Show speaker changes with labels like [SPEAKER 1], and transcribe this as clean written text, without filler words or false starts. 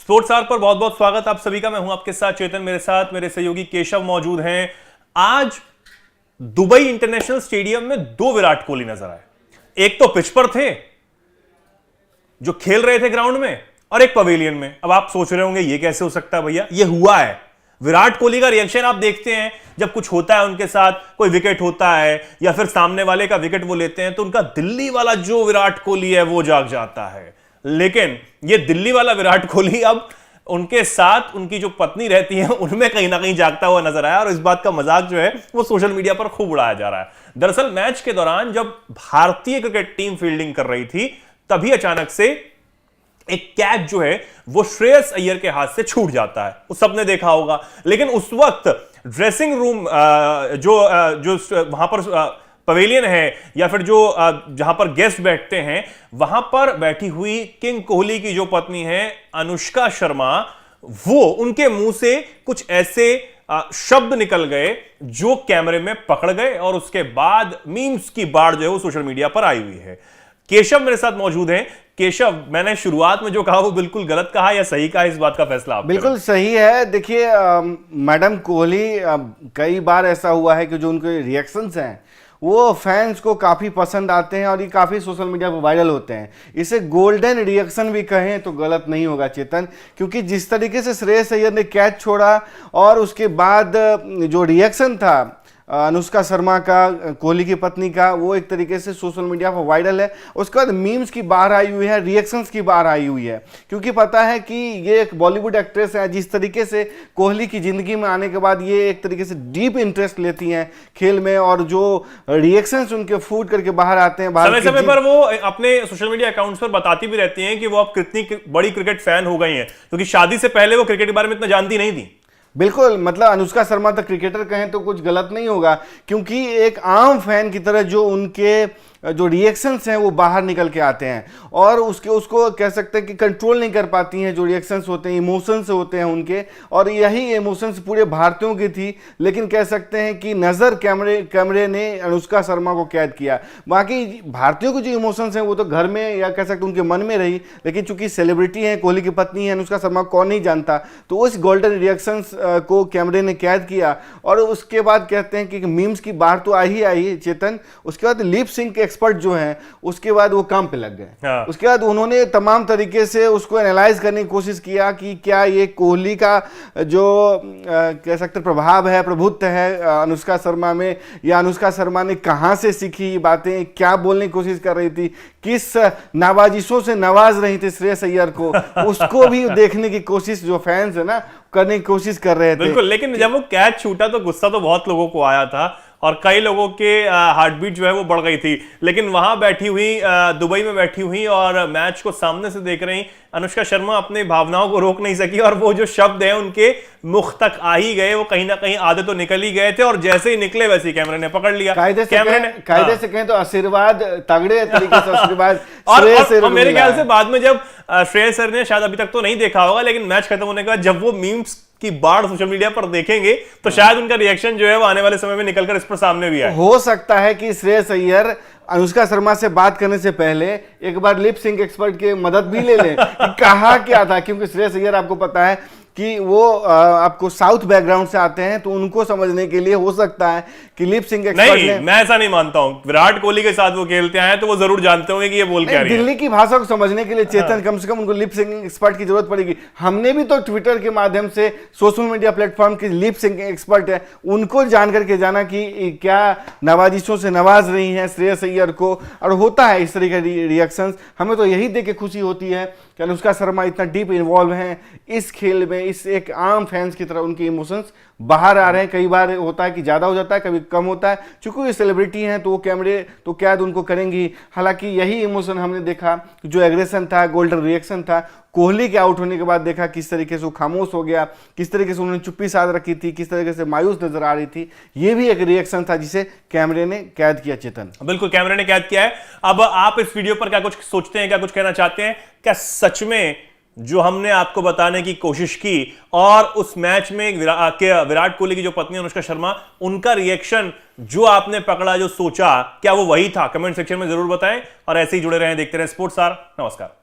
[SPEAKER 1] Sports our पर बहुत बहुत स्वागत आप सभी का। मैं हूं आपके साथ चेतन, मेरे साथ मेरे सहयोगी केशव मौजूद हैं। आज दुबई इंटरनेशनल स्टेडियम में दो विराट कोहली नजर आए। एक तो पिच पर थे जो खेल रहे थे ग्राउंड में, और एक पवेलियन में। अब आप सोच रहे होंगे ये कैसे हो सकता है भैया, ये हुआ है। विराट कोहली का रिएक्शन आप देखते हैं जब कुछ होता है उनके साथ, कोई विकेट होता है या फिर सामने वाले का विकेट वो लेते हैं, तो उनका दिल्ली वाला जो विराट कोहली है वो जाग जाता है। लेकिन ये दिल्ली वाला विराट कोहली अब उनके साथ उनकी जो पत्नी रहती है उनमें कहीं ना कहीं जागता हुआ नजर आया, और इस बात का मजाक जो है वो सोशल मीडिया पर खूब उड़ाया जा रहा है। दरअसल मैच के दौरान जब भारतीय क्रिकेट टीम फील्डिंग कर रही थी, तभी अचानक से एक कैच जो है वो श्रेयस अय्यर के हाथ से छूट जाता है। वो सबने देखा होगा। लेकिन उस वक्त ड्रेसिंग रूम जो वहां पर पवेलियन है या फिर जो जहां पर गेस्ट बैठते हैं, वहां पर बैठी हुई किंग कोहली की जो पत्नी है अनुष्का शर्मा, वो उनके मुंह से कुछ ऐसे शब्द निकल गए जो कैमरे में पकड़ गए, और उसके बाद मीम्स की बाढ़ जो है वो सोशल मीडिया पर आई हुई है। केशव मेरे साथ मौजूद हैं। केशव, मैंने शुरुआत में जो कहा वो बिल्कुल गलत कहा या सही कहा, इस बात का फैसला आप
[SPEAKER 2] बिल्कुल सही है। देखिए मैडम कोहली, कई बार ऐसा हुआ है कि जो उनके रिएक्शंस हैं वो फैंस को काफ़ी पसंद आते हैं और ये काफ़ी सोशल मीडिया पर वायरल होते हैं। इसे गोल्डन रिएक्शन भी कहें तो गलत नहीं होगा चेतन, क्योंकि जिस तरीके से श्रेयस अय्यर ने कैच छोड़ा और उसके बाद जो रिएक्शन था अनुष्का शर्मा का, कोहली की पत्नी का, वो एक तरीके से सोशल मीडिया पर वायरल है। उसके बाद मीम्स की बाहर आई हुई है, रिएक्शंस की बाहर आई हुई है, क्योंकि पता है कि ये एक बॉलीवुड एक्ट्रेस है। जिस तरीके से कोहली की ज़िंदगी में आने के बाद ये एक तरीके से डीप इंटरेस्ट लेती हैं खेल में, और जो रिएक्शंस उनके फूट करके बाहर आते हैं,
[SPEAKER 1] समय समय पर वो अपने सोशल मीडिया अकाउंट्स पर बताती भी रहती हैं कि वो अब कितनी बड़ी क्रिकेट फैन हो गई हैं, क्योंकि शादी से पहले वो क्रिकेट के बारे में इतना जानती नहीं थी।
[SPEAKER 2] बिल्कुल, मतलब अनुष्का शर्मा तक क्रिकेटर कहें तो कुछ गलत नहीं होगा, क्योंकि एक आम फैन की तरह जो उनके जो रिएक्शंस हैं वो बाहर निकल के आते हैं, और उसको कह सकते हैं कि कंट्रोल नहीं कर पाती हैं। जो रिएक्शंस होते हैं इमोशंस होते हैं उनके, और यही इमोशंस पूरे भारतीयों की थी। लेकिन कह सकते हैं कि नज़र कैमरे ने अनुष्का शर्मा को कैद किया। बाकी भारतीयों के जो इमोशंस हैं वो तो घर में या कह सकते हैं उनके मन में रही, लेकिन चूंकि सेलिब्रिटी हैं, कोहली की पत्नी है अनुष्का शर्मा, कौन नहीं जानता, तो उस गोल्डन रिएक्शंस को कैमरे ने कैद किया। और उसके बाद कहते हैं कि मीम्स की बात तो आई ही चेतन, उसके बाद लिप सिंक एक्सपर्ट जो हैं उसके बाद वो काम पे लग गए। उसके बाद उन्होंने तमाम तरीके से उसको एनालाइज करने की कोशिश किया कि क्या ये कोहली का जो कह सकते प्रभाव है, प्रभुत्व है अनुष्का शर्मा में, या अनुष्का शर्मा ने कहाँ से सीखी ये बातें, क्या बोलने की कोशिश कर रही थी, किस नवाजिशों से नवाज रही थी श्रेयस अय्यर को, उसको भी देखने की कोशिश जो फैंस है ना करने की कोशिश कर रहे थे।
[SPEAKER 1] बिल्कुल, लेकिन जब वो कैच छूटा तो गुस्सा तो बहुत लोगों को आया था, और कई लोगों के हार्ट बीट जो है वो बढ़ गई थी। लेकिन वहां बैठी हुई, दुबई में बैठी हुई और मैच को सामने से देख रही अनुष्का शर्मा अपनी भावनाओं को रोक नहीं सकी, और वो जो शब्द हैं उनके मुख तक आ ही गए। वो कहीं ना कहीं आधे तो निकल ही गए थे, और जैसे ही निकले वैसे ही कैमरे ने पकड़ लिया।
[SPEAKER 2] कायदे से कहें तो आशीर्वाद, तगड़े तरीके से आशीर्वाद।
[SPEAKER 1] और मेरे ख्याल से बाद में जब श्रेयस अय्यर ने, शायद अभी तक तो नहीं देखा होगा, लेकिन मैच खत्म होने के बाद जब वो मीम्स की बाढ़ सोशल मीडिया पर देखेंगे तो शायद उनका रिएक्शन जो है वो आने वाले समय में निकलकर इस पर सामने भी आए।
[SPEAKER 2] हो सकता है कि श्रेयस अय्यर अनुष्का शर्मा से बात करने से पहले एक बार लिप सिंक एक्सपर्ट की मदद भी ले लें कि कहा क्या था, क्योंकि श्रेयस अय्यर आपको पता है कि वो आपको साउथ बैकग्राउंड से आते हैं, तो उनको समझने के लिए हो सकता है कि लिप सिंक एक्सपर्ट
[SPEAKER 1] नहीं, मैं ऐसा नहीं मानता हूं। विराट कोहली के साथ वो खेलते हैं तो वो जरूर जानते होंगे कि ये बोल क्या रही है।
[SPEAKER 2] दिल्ली की भाषा को समझने के लिए चेतन कम से कम उनको लिप सिंकिंग एक्सपर्ट की जरूरत पड़ेगी। हमने भी तो ट्विटर के माध्यम से, सोशल मीडिया प्लेटफॉर्म के लिप सिंकिंग एक्सपर्ट है, उनको जान करके जाना कि क्या नवाजिशों से नवाज रही हैं श्रेयस अय्यर को, और होता है इस तरह के रिएक्शंस। हमें तो यही देख के खुशी होती है कि अनुष्का शर्मा इतना डीप इन्वॉल्व हैं इस खेल में, इस एक आम फैंस की तरह उनके इमोशंस बाहर आ रहे हैं। कई बार होता है कि ज़्यादा हो जाता है, कभी कम होता है। चूंकि ये सेलिब्रिटी हैं तो वो कैमरे तो कैद उनको करेंगी। हालांकि यही इमोशन हमने देखा, जो एग्रेशन था, गोल्डन रिएक्शन था, कोहली के आउट होने के बाद देखा किस तरीके से वो खामोश हो गया, किस तरीके से उन्होंने चुप्पी साध रखी थी, किस तरीके से मायूस नजर आ रही थी। ये भी एक रिएक्शन था जिसे कैमरे ने कैद किया चेतन।
[SPEAKER 1] बिल्कुल, कैमरे ने कैद किया है। अब आप इस वीडियो पर क्या कुछ सोचते हैं, क्या कुछ कहना चाहते हैं? क्या सच में जो हमने आपको बताने की कोशिश की और उस मैच में विराट कोहली की जो पत्नी अनुष्का शर्मा, उनका रिएक्शन जो आपने पकड़ा, जो सोचा, क्या वो वही था? कमेंट सेक्शन में जरूर बताएं, और ऐसे ही जुड़े रहें, देखते रहें स्पोर्ट्स आवर। नमस्कार।